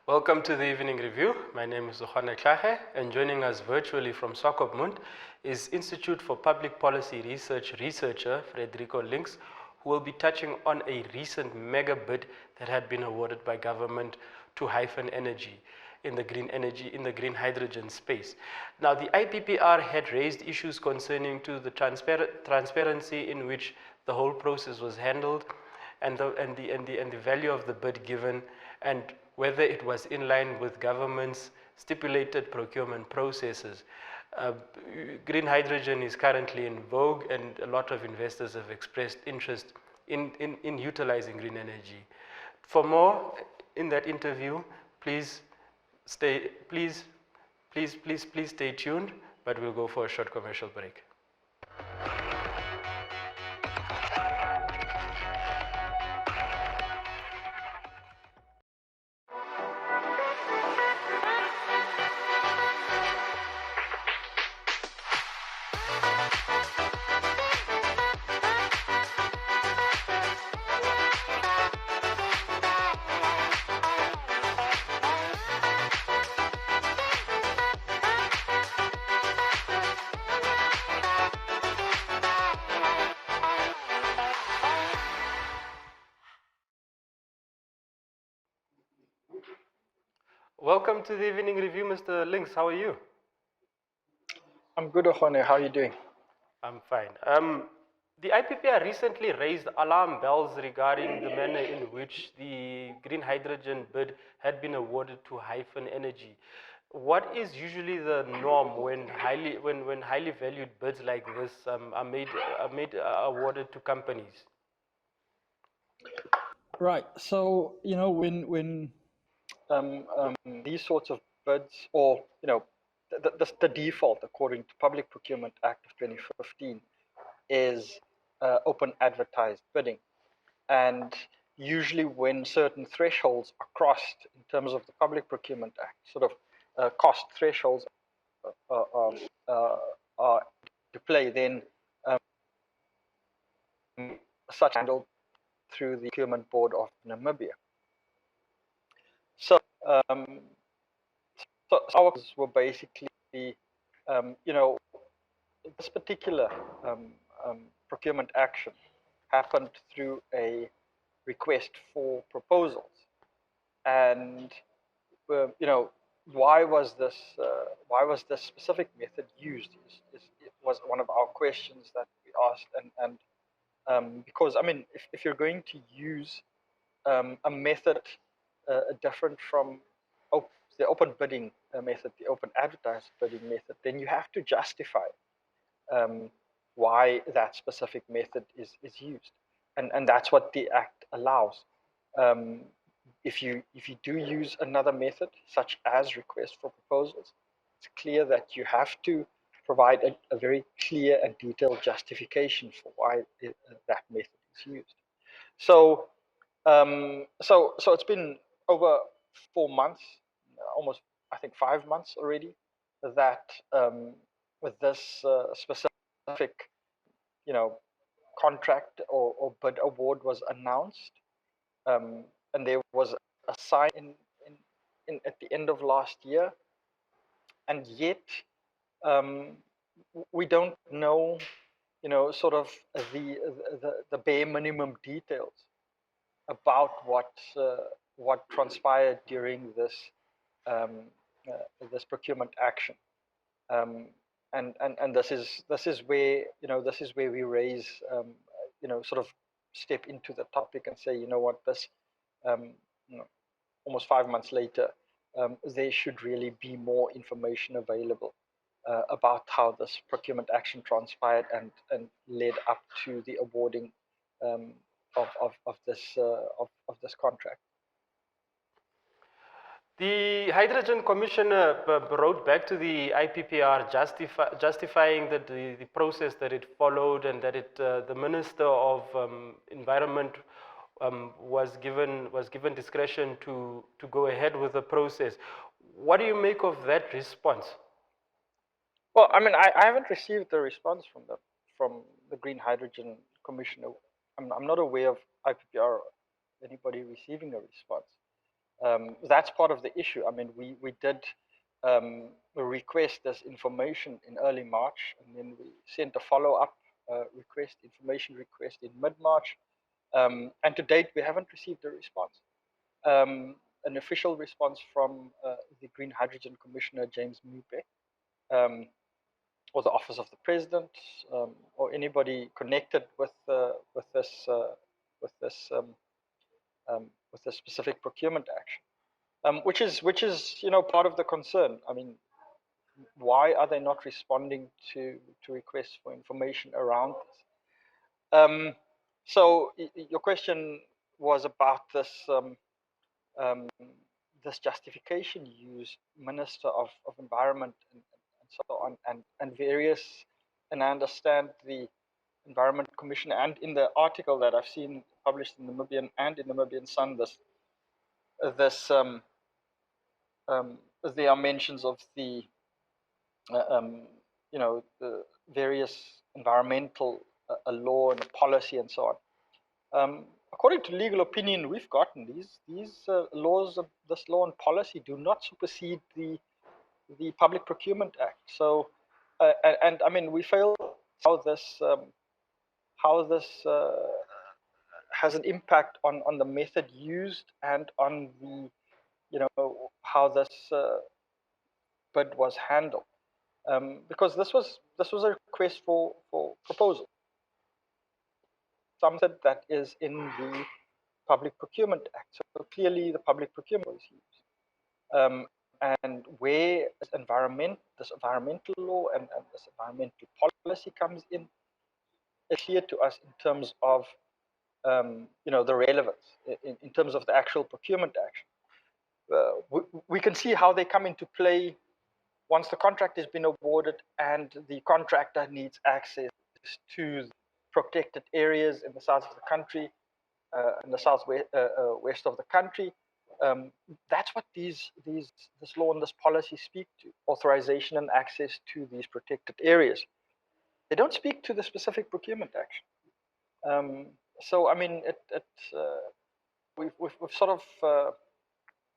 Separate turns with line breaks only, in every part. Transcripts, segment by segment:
Welcome to the evening review. My name is Khaeb, and joining us virtually from Swakopmund is Institute for Public Policy Research researcher Frederico Links, who will be touching on a recent mega bid that had been awarded by government to Hyphen Energy in the green hydrogen space. Now, the IPPR had raised issues concerning to the transparency in which the whole process was handled, and the value of the bid given, and whether it was in line with government's stipulated procurement processes. Uh, Green hydrogen is currently in vogue, and a lot of investors have expressed interest in utilizing green energy. For more in that interview, please stay tuned, but we'll go for a short commercial break. Welcome to the evening review, Mr. Links. How are you?
I'm good, Ohone. How are you doing?
I'm fine. The IPPR recently raised alarm bells regarding the manner in which the green hydrogen bid had been awarded to Hyphen Energy. What is usually the norm when highly valued bids like this awarded to companies?
Right. So when these sorts of bids, or the default according to Public Procurement Act of 2015 is open advertised bidding, and usually when certain thresholds are crossed in terms of the Public Procurement Act, sort of cost thresholds are to play, then such handled through the Procurement Board of Namibia. So, so our were basically, this particular procurement action happened through a request for proposals, and why was this specific method used? It was one of our questions that we asked, and because if you're going to use a method different from the open bidding method, the open advertised bidding method, then you have to justify why that specific method is used, and that's what the Act allows. If you do use another method, such as request for proposals, it's clear that you have to provide a very clear and detailed justification for why that method is used. So so it's been over 4 months, almost I think 5 months already, that with this specific, contract or bid award was announced, and there was a sign in at the end of last year, and yet um, we don't know, sort of the bare minimum details about what transpired during um, this procurement action, and this is where we raise, sort of step into the topic and say, what, this um, almost 5 months later, there should really be more information available about how this procurement action transpired and led up to the awarding um, of this contract.
The Hydrogen Commissioner wrote back to the IPPR justifying that the process that it followed, and that the Minister of Environment was given discretion to go ahead with the process. What do you make of that response?
Well, I haven't received the response from the Green Hydrogen Commissioner. I'm not aware of IPPR, anybody receiving a response. That's part of the issue. I mean, we did request this information in early March, and then we sent a follow-up information request in mid-March, and to date we haven't received a response, an official response from the Green Hydrogen Commissioner James Mupe, or the Office of the President, or anybody connected with this with this with this specific procurement action, which is part of the concern. I mean, why are they not responding to requests for information around this? So your question was about this this justification used, Minister of Environment and so on, and various, and I understand the Environment Commission, and in the article that I've seen published in Namibian and in Namibian Sun, there are mentions of the the various environmental law and policy and so on. According to legal opinion we've gotten, these laws, this law and policy, do not supersede the Public Procurement Act. So, and I mean, we fail how this has an impact on the method used and on the how this bid was handled, because this was a request for proposal, something that is in the Public Procurement Act. So clearly the Public Procurement was used. And where this environmental law and this environmental policy comes in, it's clear to us in terms of the relevance, in terms of the actual procurement action. We can see how they come into play once the contract has been awarded and the contractor needs access to protected areas in the south of the country, in the southwest west of the country. That's what this law and this policy speak to: authorization and access to these protected areas. They don't speak to the specific procurement action. So I mean, we've sort of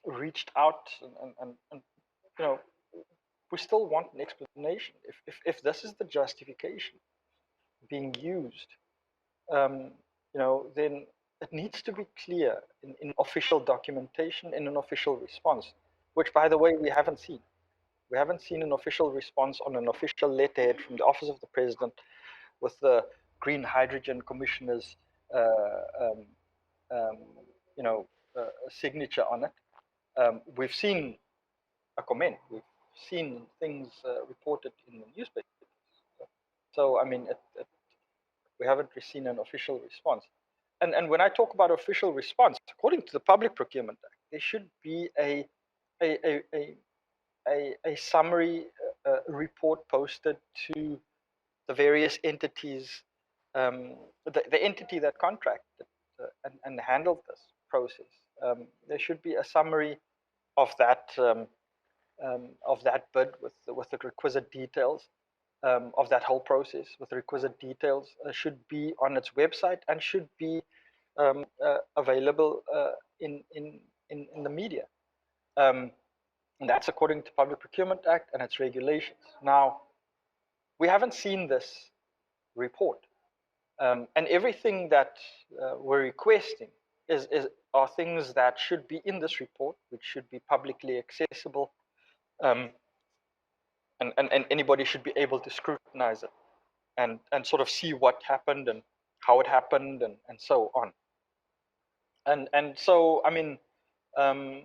reached out, and we still want an explanation. If this is the justification being used, then it needs to be clear in official documentation, in an official response, which, by the way, we haven't seen. We haven't seen an official response on an official letterhead from the Office of the President with the Green Hydrogen Commissioner's signature on it. We've seen a comment. We've seen things reported in the newspaper. So I mean, we haven't seen an official response. And when I talk about official response, according to the Public Procurement Act, there should be a summary report posted to the various entities, the entity that contracted and handled this process. There should be a summary of that bid with the requisite details of that whole process, with the requisite details, should be on its website and should be available in the media. And that's according to Public Procurement Act and its regulations. Now, we haven't seen this report, and everything that we're requesting are things that should be in this report, which should be publicly accessible, and anybody should be able to scrutinize it and sort of see what happened and how it happened and so on. And so, I mean, the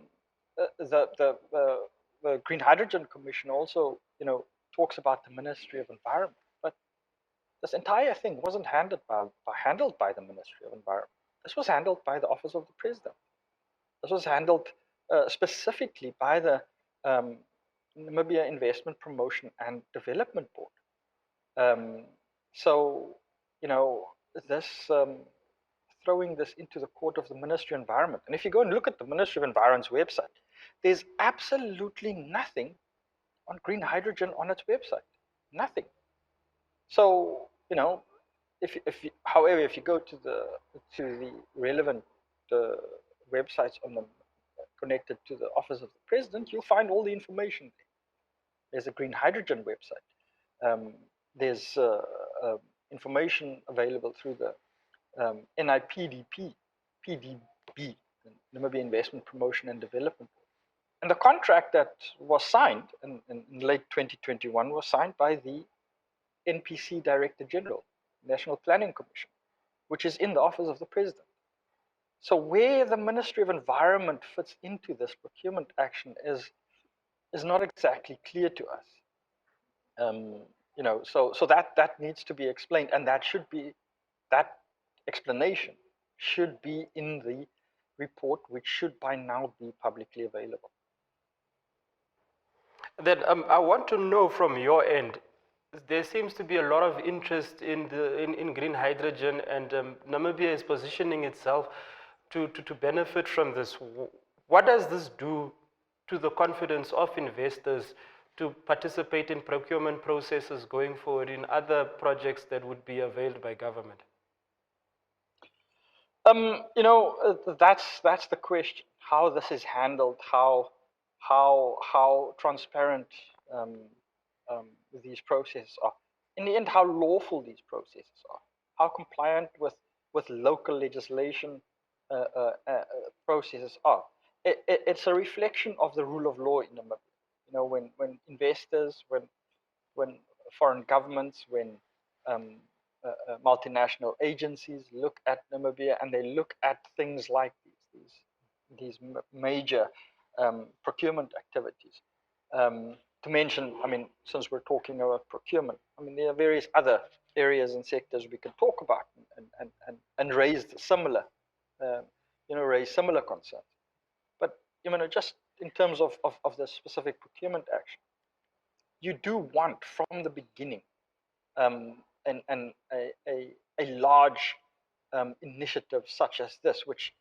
Green Hydrogen Commission also, talks about the Ministry of Environment, but this entire thing wasn't handled by the Ministry of Environment. This was handled by the Office of the President. This was handled specifically by the Namibia Investment Promotion and Development Board. So, this throwing this into the court of the Ministry of Environment. And if you go and look at the Ministry of Environment's website, there's absolutely nothing on green hydrogen on its website. Nothing. So, however, if you go to the relevant websites on the connected to the office of the president, you'll find all the information there. There's a green hydrogen website. There's information available through the NIPDP, PDB, the Namibia Investment Promotion and Development. And the contract that was signed in late 2021 was signed by the NPC Director General, National Planning Commission, which is in the office of the president. So where the Ministry of Environment fits into this procurement action is not exactly clear to us. So that needs to be explained, and that explanation should be in the report, which should by now be publicly available.
Then I want to know from your end, there seems to be a lot of interest in green hydrogen, and Namibia is positioning itself to benefit from this. What does this do to the confidence of investors to participate in procurement processes going forward in other projects that would be availed by government?
That's the question. How this is handled, how transparent these processes are. In the end, how lawful these processes are, how compliant with local legislation processes are. It's a reflection of the rule of law in Namibia. When investors, when foreign governments, when multinational agencies look at Namibia and they look at things like these major procurement activities. To mention, since we're talking about procurement, there are various other areas and sectors we can talk about and raise similar concerns. But just in terms of the specific procurement action, you do want from the beginning a large initiative such as this, which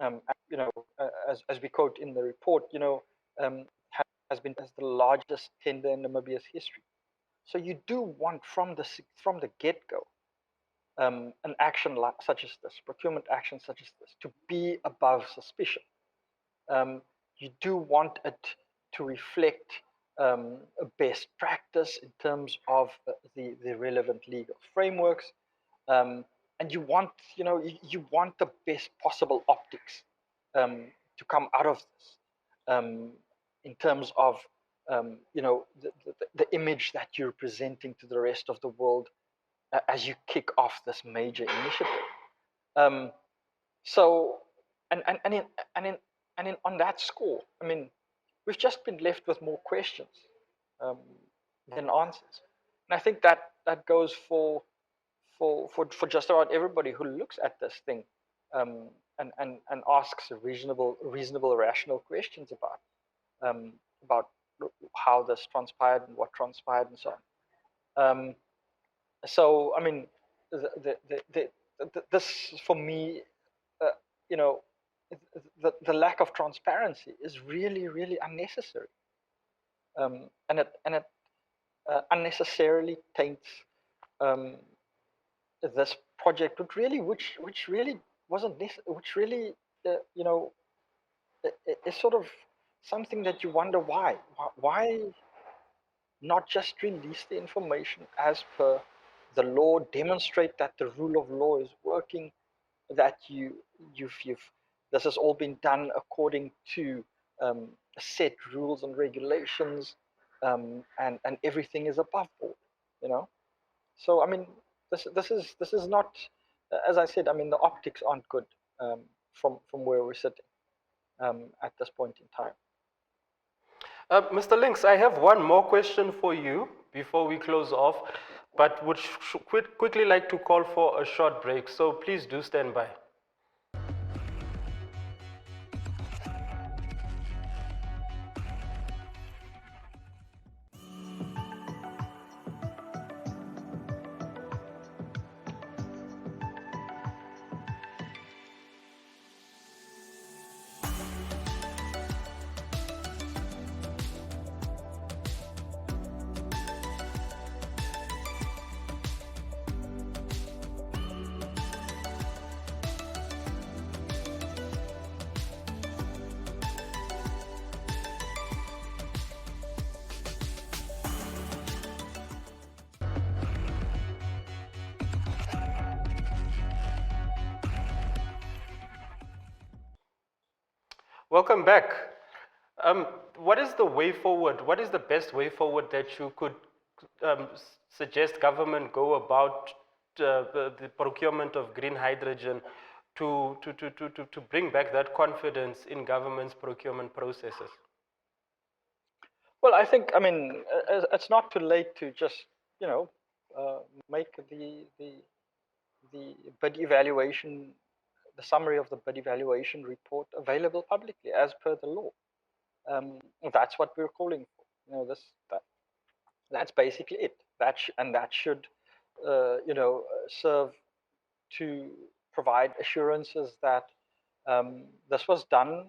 as we quote in the report, has been as the largest tender in Namibia's history. So you do want from the get-go an action such as this, procurement action such as this, to be above suspicion. You do want it to reflect a best practice in terms of the relevant legal frameworks, and you want the best possible optics to come out of this, in terms of the image that you're presenting to the rest of the world as you kick off this major initiative. On that score, we've just been left with more questions than answers, and I think that goes for just about everybody who looks at this thing and asks reasonable, rational questions about how this transpired and what transpired and so on. This for me, the lack of transparency is really, really unnecessary, and it unnecessarily taints this project, which really wasn't necessary, which really is sort of something that you wonder why not just release the information as per the law, demonstrate that the rule of law is working, that this has all been done according to set rules and regulations, and everything is above board, So this is not, as I said, the optics aren't good from where we're sitting at this point in time.
Mr. Links, I have one more question for you before we close off, but would quickly like to call for a short break, so please do stand by. Welcome back. What is the way forward? What is the best way forward that you could suggest government go about the procurement of green hydrogen to bring back that confidence in government's procurement processes?
Well, I think, I mean, it's not too late to just, you know, make the bid evaluation, the summary of the bid evaluation report available publicly as per the law. That's what we're calling for. You know, that's basically it. That should, serve to provide assurances that this was done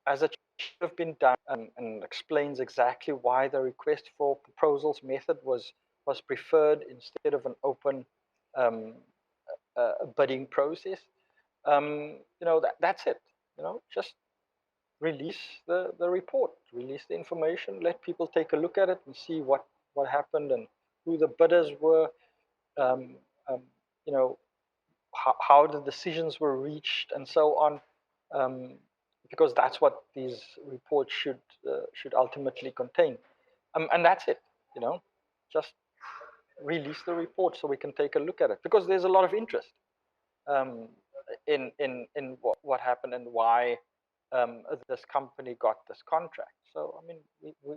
as it should have been done, and explains exactly why the request for proposals method was preferred instead of an open um, bidding process. That's it. Just release the report, release the information, let people take a look at it and see what happened and who the bidders were, um, um, you know, how the decisions were reached and so on, um, because that's what these reports should ultimately contain, and that's it. Just release the report so we can take a look at it, because there's a lot of interest um, in what happened and why this company got this contract. So I mean,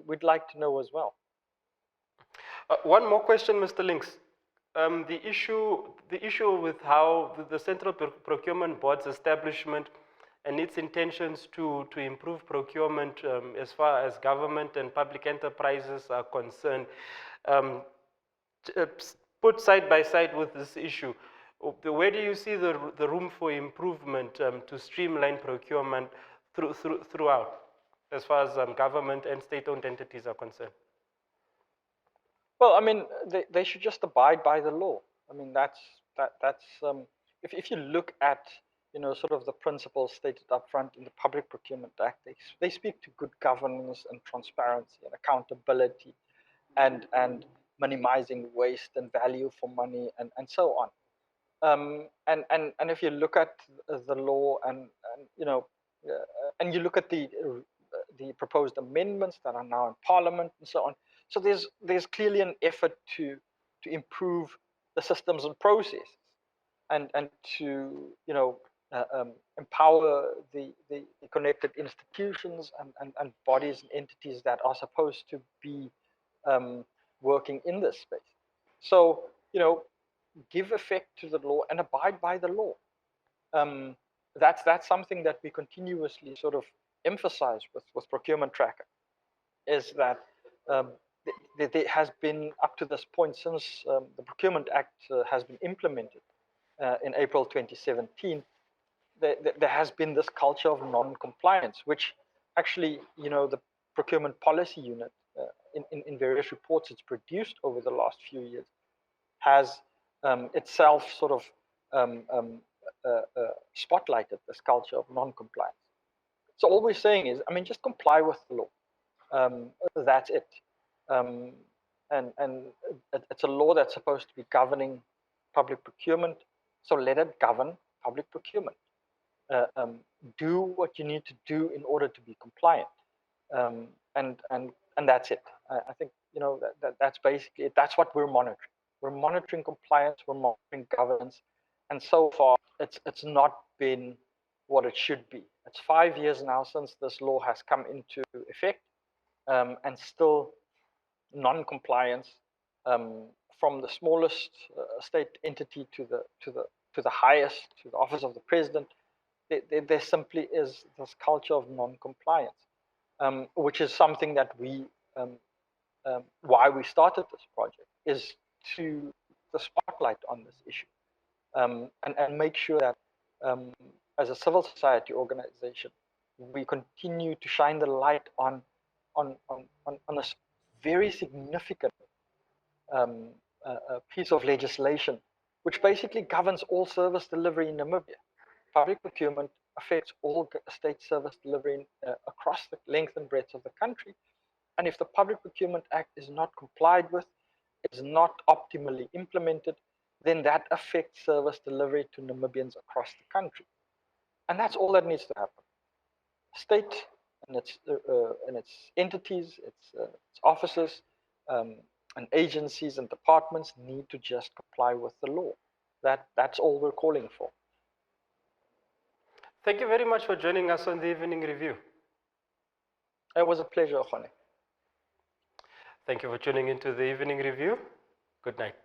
we'd like to know as well.
One more question, Mr. Links. The issue with how the Central Procurement Board's establishment and its intentions to improve procurement as far as government and public enterprises are concerned, um, put side by side with this issue, where do you see the room for improvement to streamline procurement throughout, as far as government and state-owned entities are concerned?
Well, I mean, they should just abide by the law. I mean, that's if you look at sort of the principles stated up front in the Public Procurement Act, they speak to good governance and transparency and accountability, and minimizing waste and value for money, and so on. And if you look at the law, and you look at the proposed amendments that are now in Parliament and so on, so there's clearly an effort to improve the systems and processes, and to empower the connected institutions and bodies and entities that are supposed to be working in this space. So give effect to the law and abide by the law. That's something that we continuously sort of emphasize with Procurement Tracker, is that there has been, up to this point, since the Procurement Act has been implemented in April 2017, there has been this culture of non-compliance, which actually, the Procurement Policy Unit, in various reports it's produced over the last few years, has itself sort of spotlighted this culture of non-compliance. So all we're saying is, I mean, just comply with the law. That's it. And it's a law that's supposed to be governing public procurement, so let it govern public procurement. Do what you need to do in order to be compliant, and that's it. I think that's basically it. That's what we're monitoring. We're monitoring compliance. We're monitoring governance, and so far it's not been what it should be. It's 5 years now since this law has come into effect, and still non-compliance, from the smallest state entity to the highest, to the office of the president. There simply is this culture of non-compliance, which is something that why we started this project, is to the spotlight on this issue, and make sure that as a civil society organization, we continue to shine the light on a very significant piece of legislation, which basically governs all service delivery in Namibia. Public procurement affects all state service delivery across the length and breadth of the country. And if the Public Procurement Act is not complied with, is not optimally implemented, then that affects service delivery to Namibians across the country. And that's all that needs to happen. state and its entities, its offices, and agencies and departments need to just comply with the law. That's all we're calling for.
Thank you very much for joining us on the Evening Review.
It was a pleasure, Khone.
Thank you for tuning into the Evening Review. Good night.